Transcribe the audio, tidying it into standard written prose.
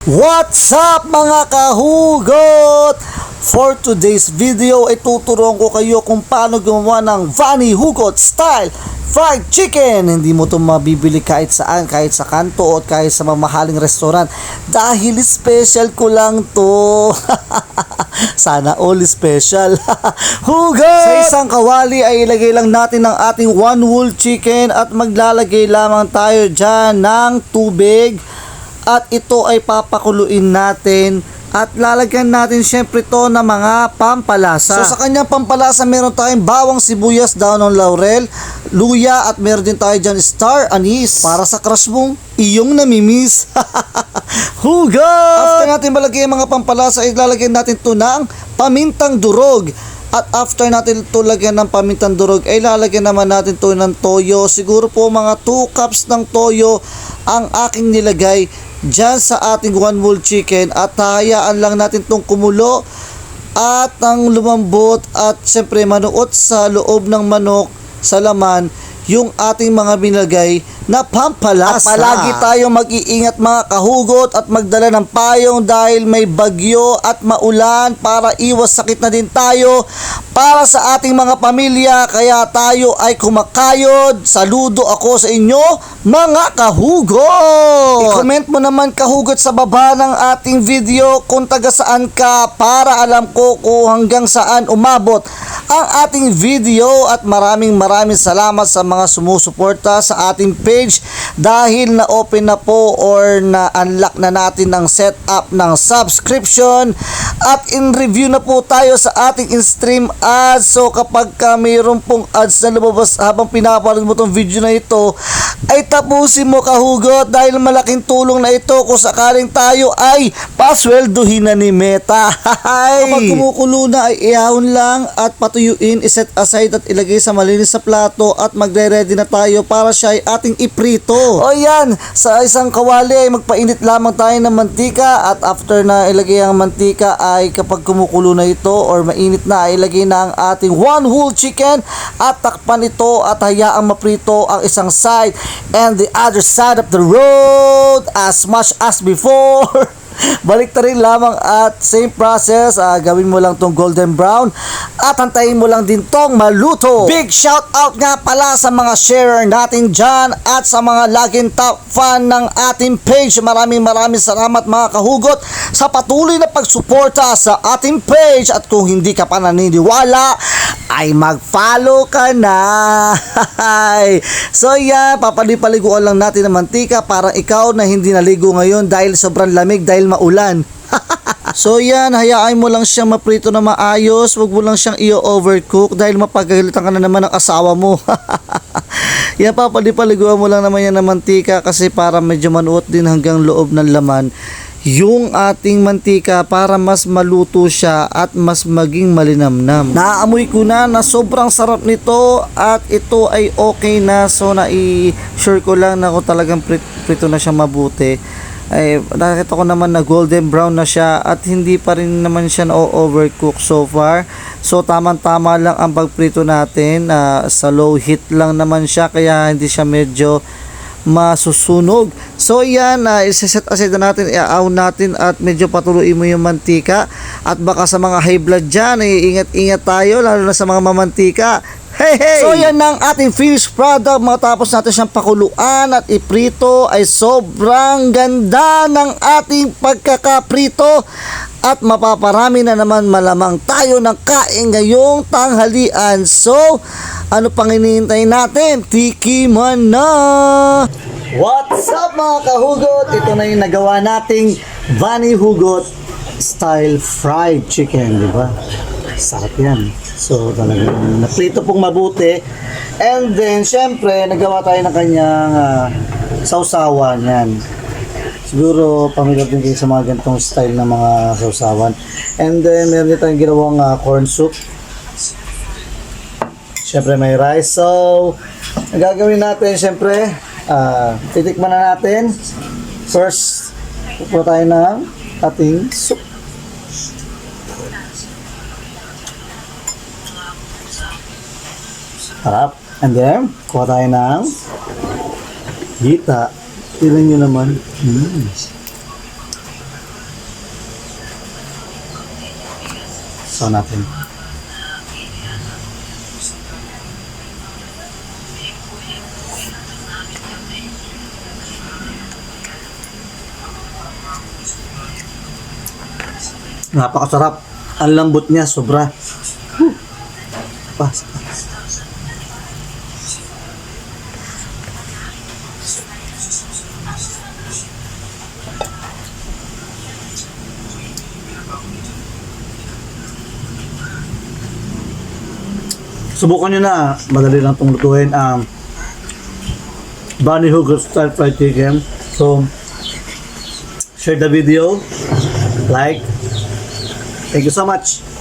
What's up mga kahugot? For today's video ay tuturuan ko kayo kung paano gumawa ng Vanny Hugot style fried chicken. Hindi mo ito mabibili kahit saan, kahit sa kanto o kahit sa mamahaling restaurant dahil special ko lang to. Sana all special. Hugot! Sa isang kawali ay ilagay lang natin ang ating one whole chicken at maglalagay lamang tayo dyan ng tubig. At ito ay papakuluin natin at lalagyan natin syempre to ng mga pampalasa. So sa kanyang pampalasa meron tayong bawang sibuyas, daon ng laurel, luya at meron din tayo dyan star anise para sa crush mong iyong namimiss. Hugot! After natin malagay ang mga pampalasa ay lalagyan natin to ng pamintang durog. At after natin ito lagyan ng pamintang durog ay lalagyan naman natin to ng toyo. Siguro po mga 2 cups ng toyo ang aking nilagay dyan sa ating one whole chicken at hayaan lang natin itong kumulo at ang lumambot at syempre manuot sa loob ng manok sa laman yung ating mga binagay na pampalasa. At palagi tayong mag-iingat mga kahugot at magdala ng payong dahil may bagyo at maulan para iwas sakit na din tayo para sa ating mga pamilya, kaya tayo ay kumakayod. Saludo ako sa inyo mga kahugot. I-comment mo naman kahugot sa baba ng ating video kung taga saan ka para alam ko kung hanggang saan umabot ang ating video. At maraming salamat sa mga sumusuporta sa ating page dahil na-open na po or na-unlock na natin ang setup ng subscription at in review na po tayo sa ating in-stream ads. So kapag mayroon pong ads na lumabas habang pinapanood mo tong video na ito ay tapusin mo kahugot dahil malaking tulong na ito kung sakaling tayo ay pasweldohin na ni Meta. Kapag kumukulo na ay ihahon lang at patuyuin, iset aside at ilagay sa malinis na plato at magre-ready na tayo para siya ay ating iprito. O yan, sa isang kawali ay magpainit lamang tayo ng mantika at after na ilagay ang mantika ay kapag kumukulo na ito or mainit na ay ilagay na ang ating one whole chicken at takpan ito at hayaang maprito ang isang side and the other side of the road as much as before. Balik ta rin lamang at same process, gawin mo lang tong golden brown at hantayin mo lang din tong maluto. Big shout out nga pala sa mga sharer natin dyan at sa mga laging top fan ng ating page. Maraming salamat mga kahugot sa patuloy na pagsuporta sa ating page. At kung hindi ka pa naniniwala ay mag-follow ka na. So yan, papalipaliguan lang natin ng mantika para ikaw na hindi naligo ngayon dahil sobrang lamig dahil maulan. So yan, hayaan mo lang siyang maprito na maayos. Huwag mo lang siyang i-overcook dahil mapagalitan ka na naman ng asawa mo. Yan, papalipaliguan mo lang naman yan ng mantika kasi para medyo manuot din hanggang loob ng laman yung ating mantika para mas maluto siya at mas maging malinamnam. Naamoy ko na sobrang sarap nito at ito ay okay na. So na-sure ko lang na kung talagang prito na siya mabuti. Ay nakita ko naman na golden brown na siya at hindi pa rin naman siya na-overcook so far. So tamang-tama lang ang pagprito natin, sa low heat lang naman siya kaya hindi siya medyo masusunog. So yan, isa-set aside na natin, i-aw natin at medyo patuluin mo yung mantika at baka sa mga high blood dyan, ingat-ingat tayo lalo na sa mga mamantika. Hey! So yan ang ating finished product. Matapos natin siyang pakuluan at iprito ay sobrang ganda ng ating pagkakaprito at mapaparami na naman malamang tayo ng kain ngayong tanghalian. So ano pang hinihintay natin? Tikiman na! What's up mga kahugot? Ito na yung nagawa nating Vanny Hugot style fried chicken, di ba? Sarap yan. So talagang naprito pong mabuti. And then syempre nagawa tayo ng kanyang sausawan yan. Siguro pamilyar din kayo sa mga ganitong style ng mga sausawan. And then meron din tayong ginawang corn soup. Syempre may rice. So ang gagawin natin syempre, titikman na natin. First pupunta tayo ng ating soup. Harap. And then, kuha tayo ng hita. Tignan nyo naman. So natin. Napakasarap. Ang lambot niya, sobra. Pas. Subukan nyo na. Madali lang itong lutuin ang Bunny Hugot Style Fried Chicken. So, share the video. Like. Thank you so much.